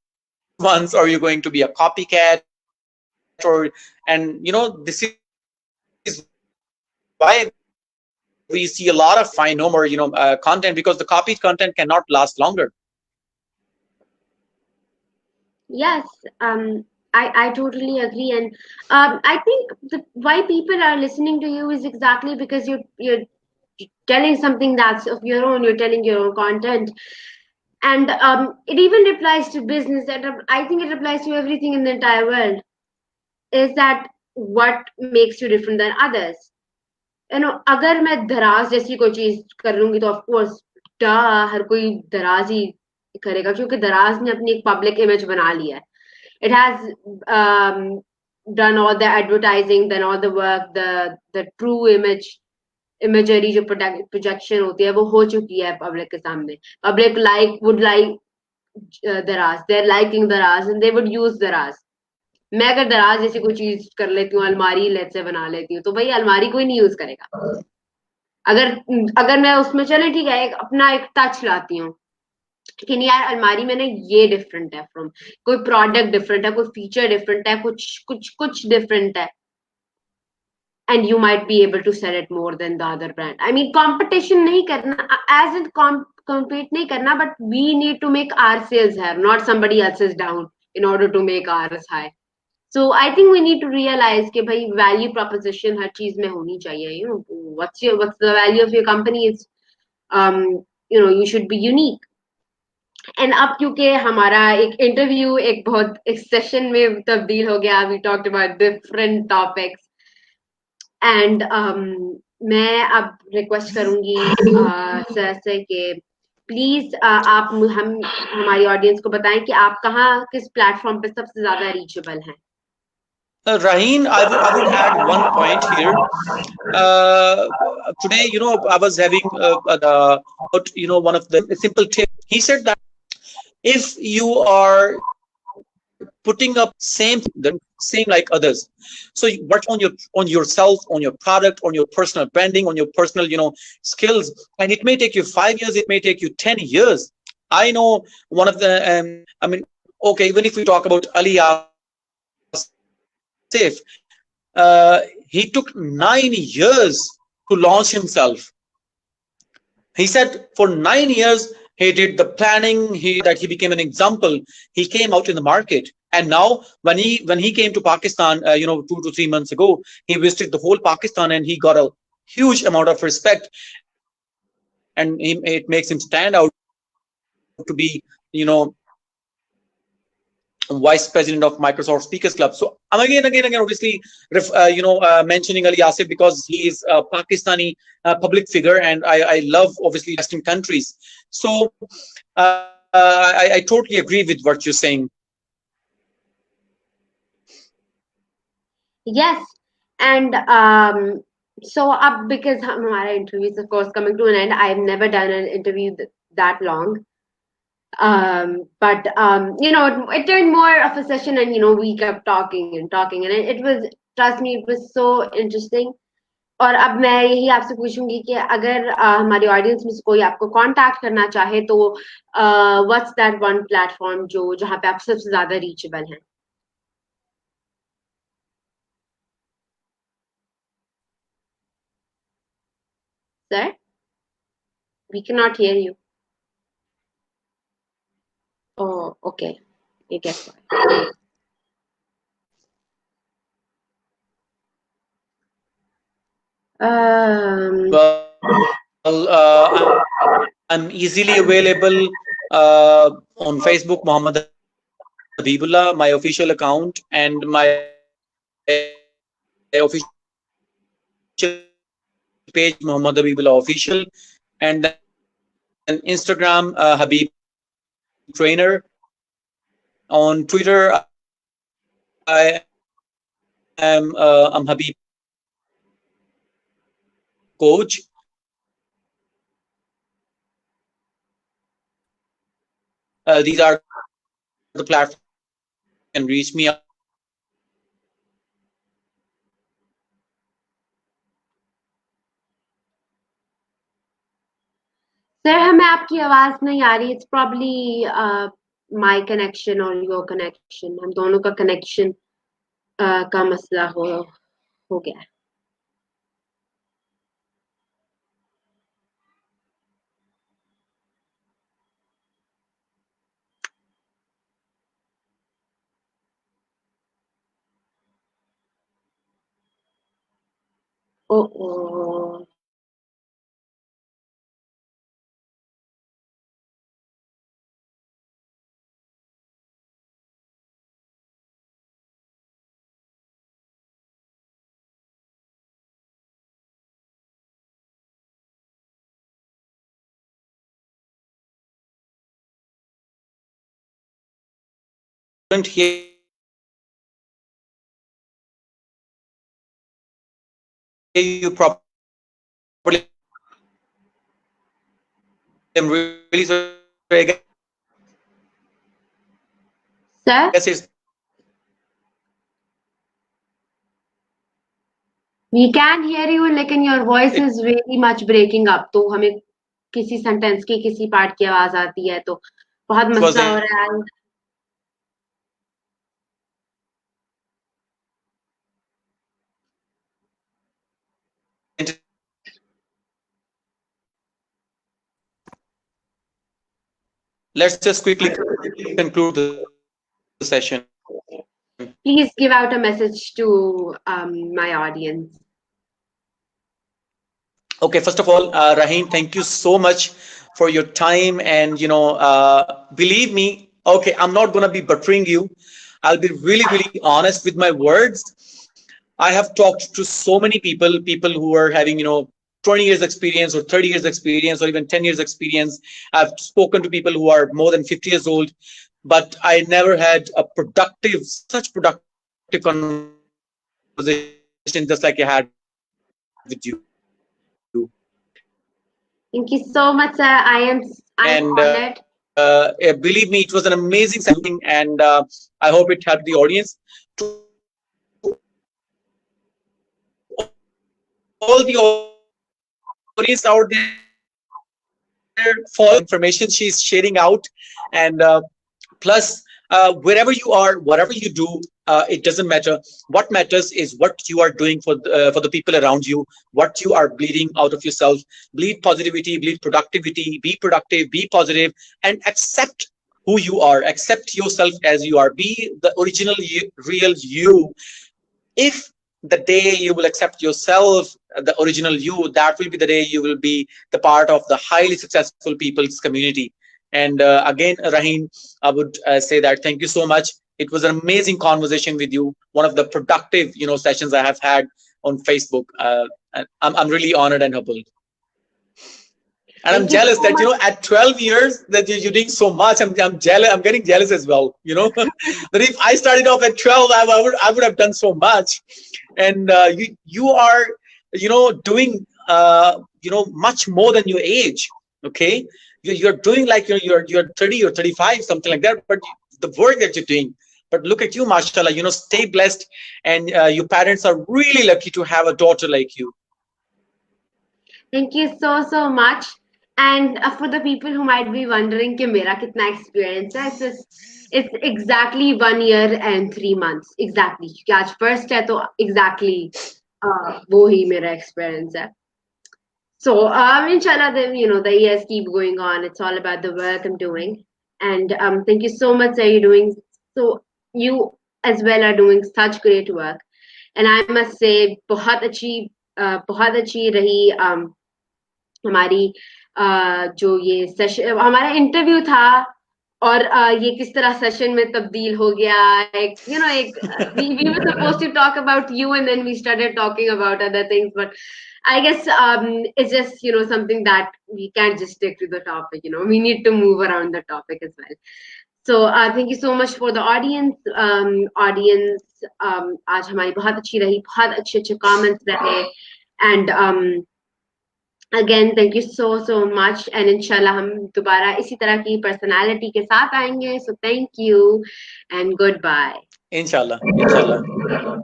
ones, or you're going to be a copycat. This is why we see a lot of fine content, because the copied content cannot last longer. Yes, I totally agree, and I think why people are listening to you is exactly because you're telling something that's of your own. You're telling your own content, and it even applies to business. And I think it applies to everything in the entire world. Is that what makes you different than others? अगर मैं दराज जैसी कोई चीज कर लूंगी तो of course हर कोई दराज ही करेगा, क्योंकि दराज ने अपनी एक पब्लिक इमेज बना लिया है. It has done all the advertising, done all the work, the true imagery जो projection होती है वो हो चुकी है पब्लिक के सामने. Public would like दराज, they're liking दराज and they would use दराज. मैं अगर दराज जैसी कोई चीज कर लेती हूँ, अलमारी लेट से बना लेती हूँ, तो भाई अलमारी कोई नहीं यूज करेगा. अगर अगर मैं उसमें चले ठीक है अपना एक टच लाती हूँ कि नहीं यार अलमारी में ना ये डिफरेंट है, फ्रॉम कोई प्रोडक्ट डिफरेंट है, कोई फीचर डिफरेंट है, कुछ कुछ कुछ डिफरेंट है, and you might be able to sell it more than the other brand. I mean, competition नहीं करना, as in compete नहीं करना, but we need to make our sales higher, not somebody else's down in order to make ours high. So I think we need to realize कि भाई value proposition हर चीज में होनी चाहिए. What's the value of your company is, you should be unique. And अब क्योंकि हमारा एक इंटरव्यू एक बहुत एक सेशन में तब्दील हो गया, we talked about different topics, and मैं अब रिक्वेस्ट करूंगी सर से कि प्लीज आप हमारी ऑडियंस को बताएं कि आप कहाँ किस प्लेटफॉर्म पे सबसे ज्यादा रीचेबल हैं. Raheen, I would add one point here. Today, I was having one of the simple tips. He said that if you are putting up same like others, so work on yourself, on your product, on your personal branding, on your personal skills, and it may take you 5 years, it may take you 10 years. I know one of the okay, even if we talk about Ali Asif, he took 9 years to launch himself. He said for 9 years he did the planning, that he became an example. He came out in the market, and now when he came to Pakistan 2 to 3 months ago, he visited the whole Pakistan and he got a huge amount of respect, and it makes him stand out to be vice president of Microsoft Speakers Club. So I'm again obviously mentioning Ali Asif because he is a Pakistani public figure, and I love obviously Western countries. So I totally agree with what you're saying. Yes, and so because हमारा interview is of course coming to an end. I've never done an interview that long. But it turned more of a session, and we kept talking and talking, and it was, trust me, it was so interesting. और अब मैं यही आपसे पूछूंगी कि अगर हमारी audience में से कोई आपको कांटेक्ट करना चाहे तो व्हाट्स दैट वन प्लेटफॉर्म जो जहाँ पे आप सबसे ज्यादा रीचेबल हैं? Sir, we can not hear you. Oh, okay, ये guess why. Well, I'm easily available on Facebook, Muhammad Habibullah, my official account, and my official page, Muhammad Habibullah Official, and then Instagram, Habib Trainer. On Twitter, I am I'm Habib Coach. These are the platforms you can reach me. Sir, हमें आपकी आवाज नहीं आ रही। It's probably my connection और your connection, हम दोनों का कनेक्शन का मसला हो गया है। Oh, Couldn't hear you properly. I'm really sorry. I sir, guess it's we can hear you लेकिन your voice it is very much breaking up. तो हमें किसी सेंटेंस की किसी पार्ट की आवाज आती है तो बहुत was मसला हो रहा है। let's just quickly conclude the session. Please give out a message to my audience. Okay, first of all, Rahim, thank you so much for your time. And, believe me, okay, I'm not going to be buttering you. I'll be really, really honest with my words. I have talked to so many people who are having, 20 years experience or 30 years experience or even 10 years experience. I've spoken to people who are more than 50 years old, but I never had a such productive conversation just like I had with you. Thank you so much, sir. I'm And honored. believe me, it was an amazing session, and I hope it helped the audience. To all the audience out there, follow information she's sharing out, and plus wherever you are, whatever you do, it doesn't matter. What matters is what you are doing for the people around you, what you are bleeding out of yourself. Bleed positivity, bleed productivity, be productive, be positive, and accept who you are. Accept yourself as you are. Be the original real you. If the day you will accept yourself, the original you, that will be the day you will be the part of the highly successful people's community. And again, Rahim, I would say that thank you so much. It was an amazing conversation with you. One of the productive, sessions I have had on Facebook. And I'm really honored and humbled. And I'm jealous that at 12 years that you're doing so much. I'm jealous. I'm getting jealous as well. That if I started off at 12, I would have done so much. And you are doing much more than your age. Okay, you're doing like you're 30 or 35, something like that. But the work that you're doing. But look at you, mashallah. Stay blessed, and your parents are really lucky to have a daughter like you. Thank you so much. And for the people who might be wondering कि मेरा कितना experience है, it's exactly 1 year and 3 months. Exactly. क्योंकि आज first है तो exactly वो ही मेरा experience है. So, inshallah, then, the years keep going on. It's all about the work I'm doing. And thank you so much, sir. You as well are doing such great work. And I must say, बहुत अच्छी रही हमारी जो ये session हमारा interview था और ये किस तरह सेशन में तब्दील हो गया एक we were supposed to talk about you and then we started talking about other things but I guess it's just something that we can't just stick to the topic we need to move around the topic as well so thank you so much for the audience आज हमारी बहुत अच्छी रही बहुत अच्छे comments रहे and again thank you so much and इंशाल्लाह हम दोबारा इसी तरह की पर्सनालिटी के साथ आएंगे so thank you and good bye इंशाल्लाह इंशाल्लाह